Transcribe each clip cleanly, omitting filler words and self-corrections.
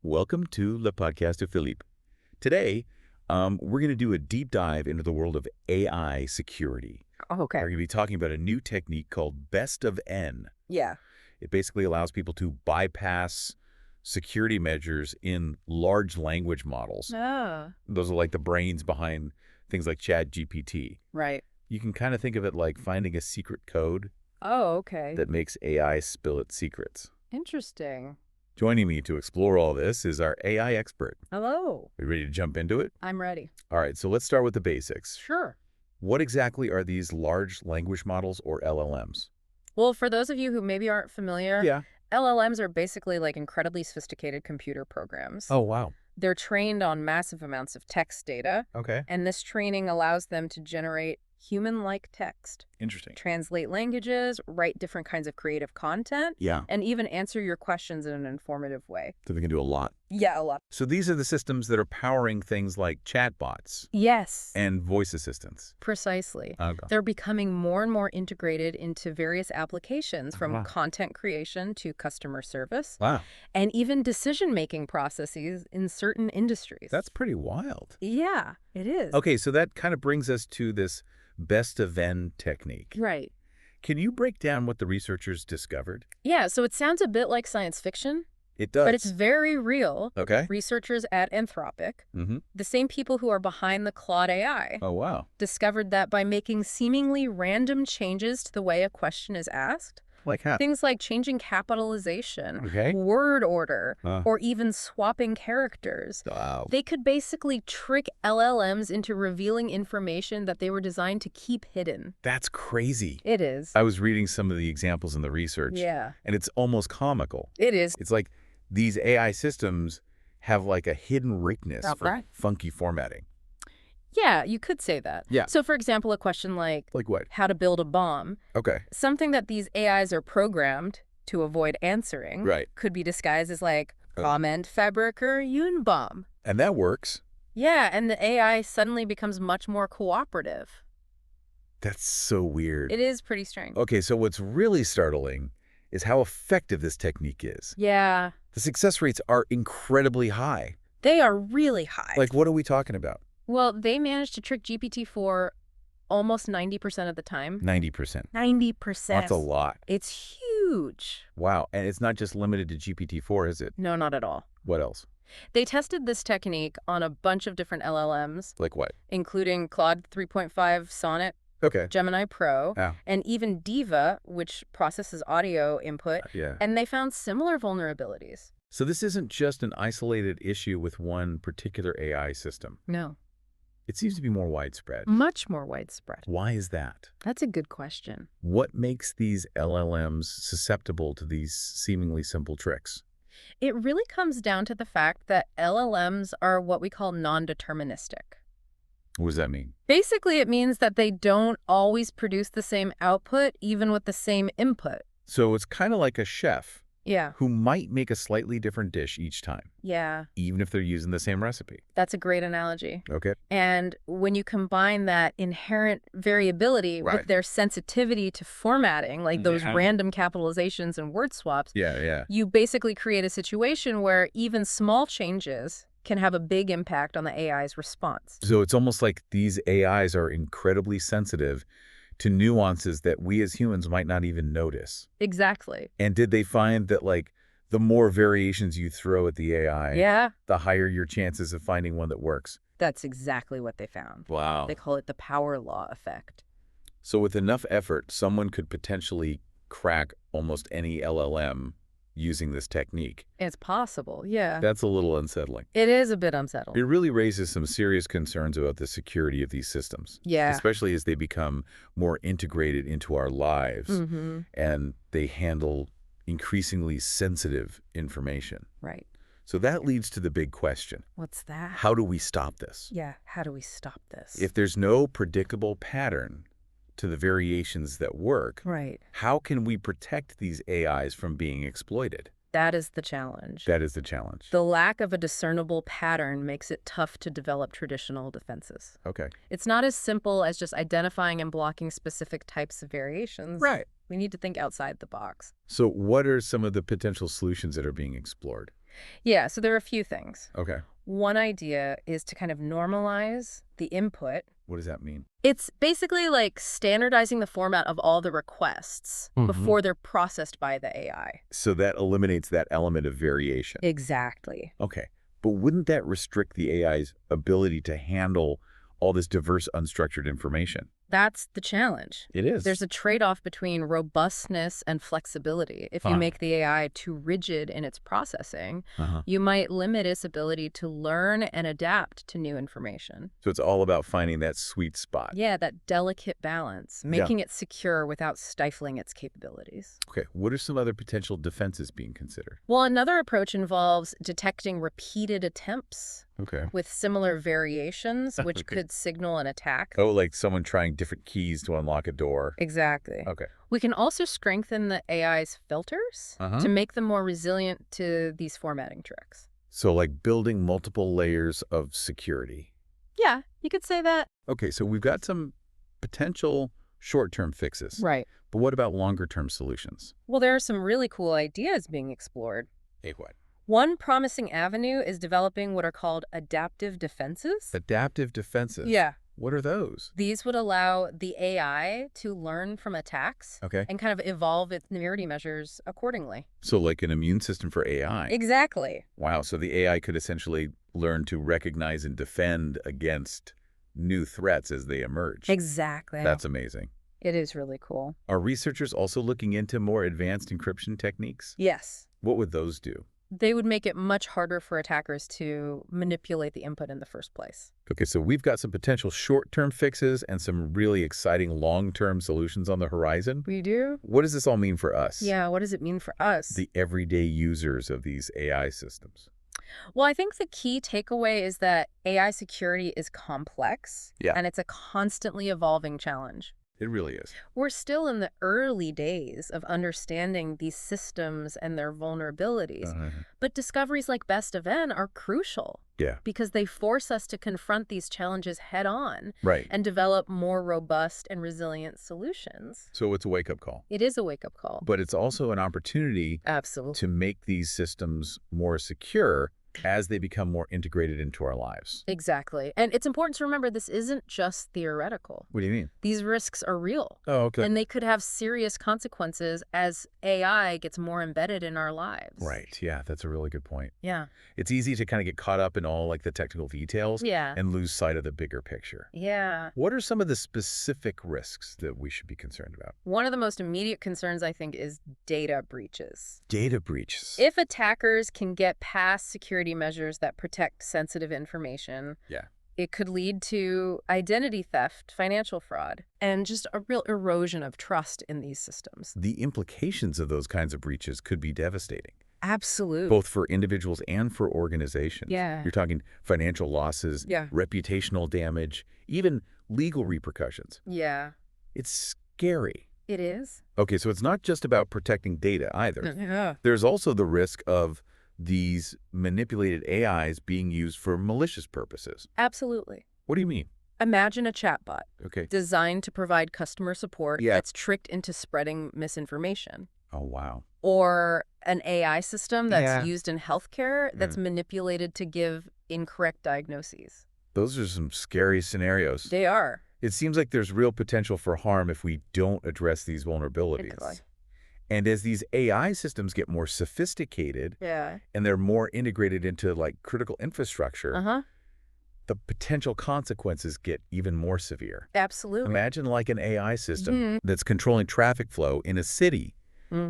Welcome to Le Podcast de Philippe. Today, we're going to do a deep dive into the world of AI security. Oh, okay. We're going to be talking about a new technique called Best of N. Yeah. It basically allows people to bypass security measures in large language models. Oh. Those are like the brains behind things like ChatGPT. Right. You can kind of think of it like finding a secret code Oh, okay. that makes AI spill its secrets. Interesting. Joining me to explore all this is our AI expert. Hello. Are you ready to jump into it? I'm ready. All right, so let's start with the basics. Sure. What exactly are these large language models, or LLMs? Well, for those of you who maybe aren't familiar, Yeah. LLMs are basically like incredibly sophisticated computer programs. Oh, wow. They're trained on massive amounts of text data, Okay. and this training allows them to generate human-like text, Interesting. translate languages, write different kinds of creative content, Yeah. and even answer your questions in an informative way. So they can do a lot. Yeah, a lot. So these are the systems that are powering things like chatbots Yes. and voice assistants. Precisely. Okay. They're becoming more and more integrated into various applications, from Wow. content creation to customer service, Wow. and even decision-making processes in certain industries. That's pretty wild. Yeah, it is. Okay, so that kind of brings us to this best of N technique. Right. Can you break down what the researchers discovered? Yeah, so it sounds a bit like science fiction, It does. but it's very real. Okay. Researchers at Anthropic, Mm-hmm. the same people who are behind the Claude AI, Oh, wow. discovered that by making seemingly random changes to the way a question is asked, Like how? things like changing capitalization, Okay. word order, Huh. or even swapping characters, Wow. they could basically trick LLMs into revealing information that they were designed to keep hidden. That's crazy. It is. I was reading some of the examples in the research, Yeah, and it's almost comical. it is. It's like these AI systems have like a hidden richness That's for right. funky formatting. Yeah, you could say that. Yeah. So, for example, a question like Like what? how to build a bomb, Okay. something that these AIs are programmed to avoid answering, Right. could be disguised as like Oh. comment Fabriker Unbomb. And that works. Yeah, and the AI suddenly becomes much more cooperative. That's so weird. It is pretty strange. Okay, so what's really startling is how effective this technique is. Yeah, The success rates are incredibly high. they are really high. Like, what are we talking about? Well, they managed to trick GPT-4 almost 90% of the time. 90%. 90%. That's a lot. It's huge. Wow. And it's not just limited to GPT-4, is it? No, not at all. What else? They tested this technique on a bunch of different LLMs, Like what? including Claude 3.5 Sonnet, Okay. Gemini Pro, Yeah. and even Diva, which processes audio input, Yeah. and they found similar vulnerabilities. So this isn't just an isolated issue with one particular AI system. No, It seems to be more widespread. much more widespread. Why is that? That's a good question. What makes these LLMs susceptible to these seemingly simple tricks? It really comes down to the fact that LLMs are what we call non-deterministic. What does that mean? Basically, it means that they don't always produce the same output, even with the same input. So it's kind of like a chef Yeah. who might make a slightly different dish each time, Yeah, even if they're using the same recipe. that's a great analogy. Okay. And when you combine that inherent variability Right. with their sensitivity to formatting, like those Yeah. random capitalizations and word swaps, Yeah. you basically create a situation where even small changes can have a big impact on the AI's response. So it's almost like these AIs are incredibly sensitive to nuances that we as humans might not even notice. Exactly. And did they find that, like, the more variations you throw at the AI, Yeah, the higher your chances of finding one that works? that's exactly what they found. Wow. They call it the power law effect. So with enough effort, someone could potentially crack almost any LLM using this technique. It's possible, yeah. That's a little unsettling. It is a bit It unsettling. really raises some serious concerns about the security of these systems, Yeah. especially as they become more integrated into our lives Mm-hmm. and they handle increasingly sensitive information. Right. So that leads to the big question. What's that? How do we stop this? Yeah, how do we stop this? If there's no predictable pattern to the variations that work, Right. how can we protect these AIs from being exploited? That is the challenge. That is the challenge. The lack of a discernible pattern makes it tough to develop traditional defenses. Okay. It's not as simple as just identifying and blocking specific types of variations. Right. We need to think outside the box. So what are some of the potential solutions that are being explored? Yeah, so there are a few things. Okay. One idea is to kind of normalize the input. What does that mean? It's basically like standardizing the format of all the requests before they're processed by the AI. So that eliminates that element of variation. Exactly. Okay. But wouldn't that restrict the AI's ability to handle all this diverse, unstructured information? That's the challenge. It is. There's a trade-off between robustness and flexibility. If you make the AI too rigid in its processing, you might limit its ability to learn and adapt to new information. So it's all about finding that sweet spot. Yeah, that delicate balance, making it secure without stifling its capabilities. Okay. What are some other potential defenses being considered? Well, another approach involves detecting repeated attempts Okay. with similar variations, which Okay. could signal an attack. Oh, like someone trying different keys to unlock a door. Exactly. Okay. We can also strengthen the AI's filters to make them more resilient to these formatting tricks. So like building multiple layers of security. Yeah, you could say that. Okay, so we've got some potential short-term fixes. Right. But what about longer-term solutions? Well, there are some really cool ideas being explored. Hey, what? One promising avenue is developing what are called adaptive defenses. Adaptive defenses. Yeah. What are those? These would allow the AI to learn from attacks Okay. and kind of evolve its security measures accordingly. So like an immune system for AI. Exactly. Wow, so the AI could essentially learn to recognize and defend against new threats as they emerge. Exactly. That's amazing. It is really cool. Are researchers also looking into more advanced encryption techniques? Yes. What would those do? They would make it much harder for attackers to manipulate the input in the first place. Okay, so we've got some potential short-term fixes and some really exciting long-term solutions on the horizon. We do? What does this all mean for us? Yeah, what does it mean for us? The everyday users of these AI systems. Well, I think the key takeaway is that AI security is complex, Yeah. and it's a constantly evolving challenge. It really is. We're still in the early days of understanding these systems and their vulnerabilities, but discoveries like Best of N are crucial Yeah. because they force us to confront these challenges head on Right. and develop more robust and resilient solutions. So it's a wake-up call. It is a wake-up call. But it's also an opportunity Absolutely. to make these systems more secure as they become more integrated into our lives. Exactly. And it's important to remember this isn't just theoretical. What do you mean? These risks are real. Oh, okay. And they could have serious consequences as AI gets more embedded in our lives. Right. Yeah, that's a really good point. Yeah. It's easy to kind of get caught up in all like the technical details Yeah. and lose sight of the bigger picture. Yeah. What are some of the specific risks that we should be concerned about? One of the most immediate concerns, I think, is data breaches. Data breaches. If attackers can get past security measures that protect sensitive information, Yeah. it could lead to identity theft, financial fraud, and just a real erosion of trust in these systems. The implications of those kinds of breaches could be devastating, Absolutely. both for individuals and for organizations. Yeah. You're talking financial losses, Yeah. reputational damage, even legal repercussions. Yeah, It's scary. it is. Okay, so it's not just about protecting data either. Yeah. There's also the risk of these manipulated AIs being used for malicious purposes. Absolutely. What do you mean? Imagine a chatbot Okay. designed to provide customer support Yeah. that's tricked into spreading misinformation. Oh, wow. Or an AI system that's Yeah. used in healthcare that's manipulated to give incorrect diagnoses. Those are some scary scenarios. They are. It seems like there's real potential for harm if we don't address these vulnerabilities. Exactly. And as these AI systems get more sophisticated Yeah. and they're more integrated into like critical infrastructure, Uh-huh. the potential consequences get even more severe. Absolutely. Imagine like an AI system that's controlling traffic flow in a city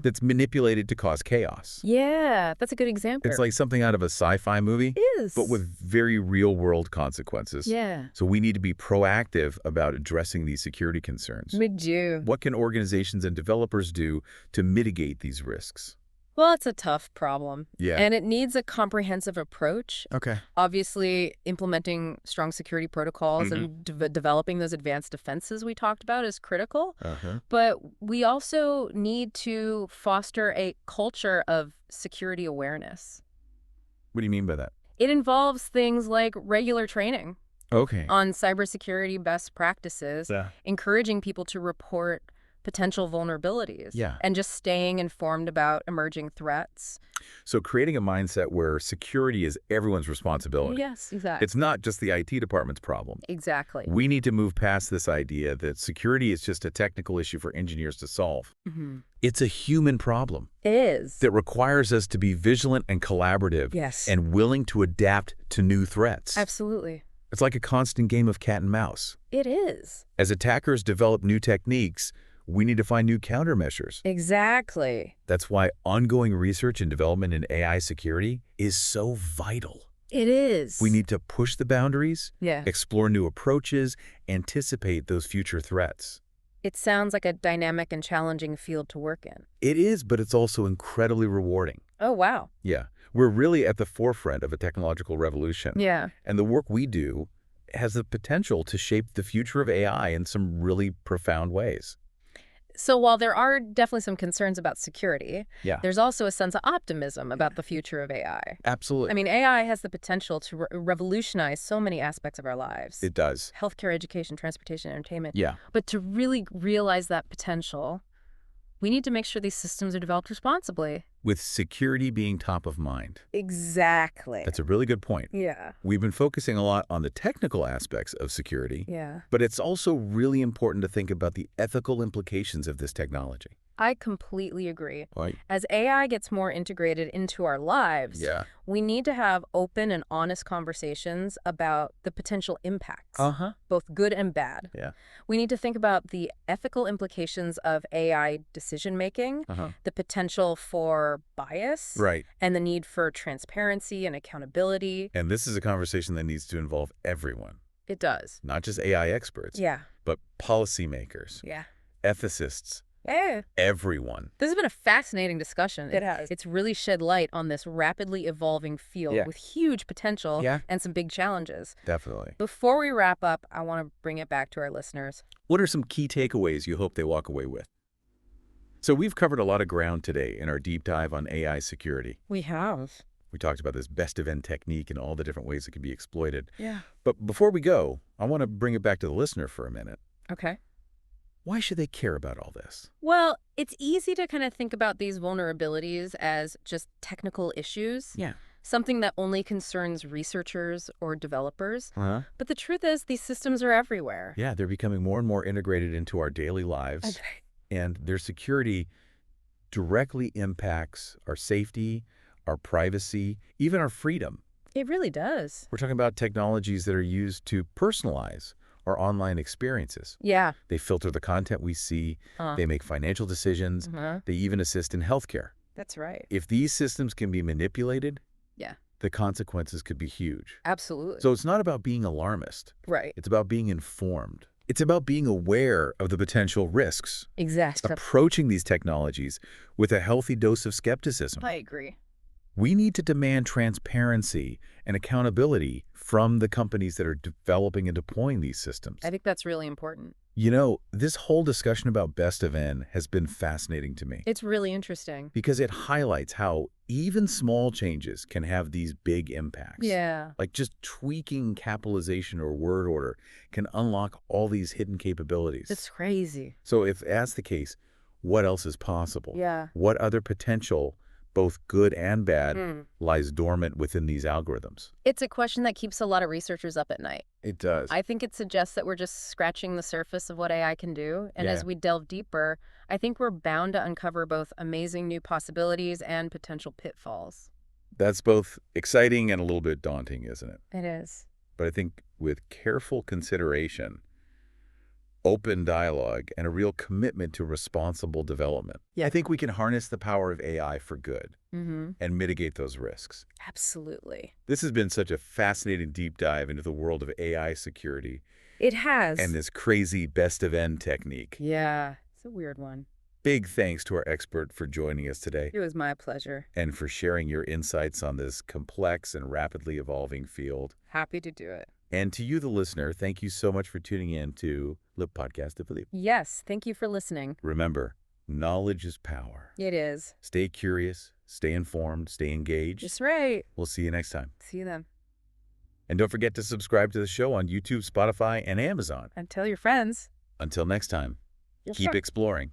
that's manipulated to cause chaos. Yeah, that's a good example. It's like something out of a sci-fi movie, It is. but with very real-world consequences. Yeah. So we need to be proactive about addressing these security concerns. We do. What can organizations and developers do to mitigate these risks? Well, it's a tough problem. Yeah. And it needs a comprehensive approach. Okay. Obviously, implementing strong security protocols and developing those advanced defenses we talked about is critical. But we also need to foster a culture of security awareness. What do you mean by that? It involves things like regular training Okay. on cybersecurity best practices, Yeah. encouraging people to report potential vulnerabilities. Yeah. And just staying informed about emerging threats. So creating a mindset where security is everyone's responsibility. Yes, exactly. It's not just the IT department's problem. Exactly. We need to move past this idea that security is just a technical issue for engineers to solve. It's a human problem. It is. That requires us to be vigilant and collaborative. Yes. And willing to adapt to new threats. Absolutely. It's like a constant game of cat and mouse. It is. As attackers develop new techniques, we need to find new countermeasures. Exactly. That's why ongoing research and development in AI security is so vital. It is. We need to push the boundaries, Yeah. explore new approaches, anticipate those future threats. It sounds like a dynamic and challenging field to work in. It is, but it's also incredibly rewarding. Oh, wow. Yeah, we're really at the forefront of a technological revolution. Yeah. And the work we do has the potential to shape the future of AI in some really profound ways. So while there are definitely some concerns about security, Yeah. there's also a sense of optimism about the future of AI. Absolutely. I mean, AI has the potential to revolutionize so many aspects of our lives. It does. Healthcare, education, transportation, entertainment. Yeah. But to really realize that potential, we need to make sure these systems are developed responsibly. With security being top of mind. Exactly. That's a really good point. Yeah. We've been focusing a lot on the technical aspects of security, Yeah. but it's also really important to think about the ethical implications of this technology. I completely agree. Right? As AI gets more integrated into our lives, Yeah. we need to have open and honest conversations about the potential impacts, both good and bad. Yeah. We need to think about the ethical implications of AI decision-making, the potential for bias, Right. and the need for transparency and accountability. And this is a conversation that needs to involve everyone, It does. not just AI experts, Yeah. but policymakers, Yeah. ethicists, Yeah. everyone. This has been a fascinating discussion. It has. It's really shed light on this rapidly evolving field Yeah. with huge potential Yeah. and some big challenges. Definitely. Before we wrap up, I want to bring it back to our listeners. What are some key takeaways you hope they walk away with? So we've covered a lot of ground today in our deep dive on AI security. We have. We talked about this best event technique and all the different ways it can be exploited. Yeah. But before we go, I want to bring it back to the listener for a minute. Okay. Why should they care about all this? Well, it's easy to kind of think about these vulnerabilities as just technical issues. Yeah. Something that only concerns researchers or developers. Uh-huh. But the truth is, these systems are everywhere. Yeah, they're becoming more and more integrated into our daily lives. And their security directly impacts our safety, our privacy, even our freedom. It really does. We're talking about technologies that are used to personalize our online experiences. Yeah. They filter the content we see. They make financial decisions. They even assist in healthcare. That's right. If these systems can be manipulated, Yeah. the consequences could be huge. Absolutely. So it's not about being alarmist. Right. It's about being informed. It's about being aware of the potential risks, Exactly. approaching these technologies with a healthy dose of skepticism. I agree. We need to demand transparency and accountability from the companies that are developing and deploying these systems. I think that's really important. You know, this whole discussion about best of N has been fascinating to me It's really interesting. because it highlights how even small changes can have these big impacts. Yeah. Like just tweaking capitalization or word order can unlock all these hidden capabilities. It's crazy. So if that's the case, what else is possible? Yeah. What other potential, both good and bad, lies dormant within these algorithms? It's a question that keeps a lot of researchers up at night. It does. I think it suggests that we're just scratching the surface of what AI can do. And Yeah. as we delve deeper, I think we're bound to uncover both amazing new possibilities and potential pitfalls. That's both exciting and a little bit daunting, isn't it? It is. But I think with careful consideration, open dialogue, and a real commitment to responsible development, I think we can harness the power of AI for good and mitigate those risks. Absolutely. This has been such a fascinating deep dive into the world of AI security It has. and this crazy best of N technique. Yeah. It's a weird one. Big thanks to our expert for joining us today It was my pleasure. and for sharing your insights on this complex and rapidly evolving field. Happy to do it. And to you, the listener, thank you so much for tuning in to Le Podcast de Philippe. Yes. Thank you for listening. Remember, knowledge is power. It is. Stay curious, stay informed, stay engaged. That's right. We'll see you next time. See you then. And don't forget to subscribe to the show on YouTube, Spotify, and Amazon. And tell your friends. Until next time, Yes, Keep sir. exploring.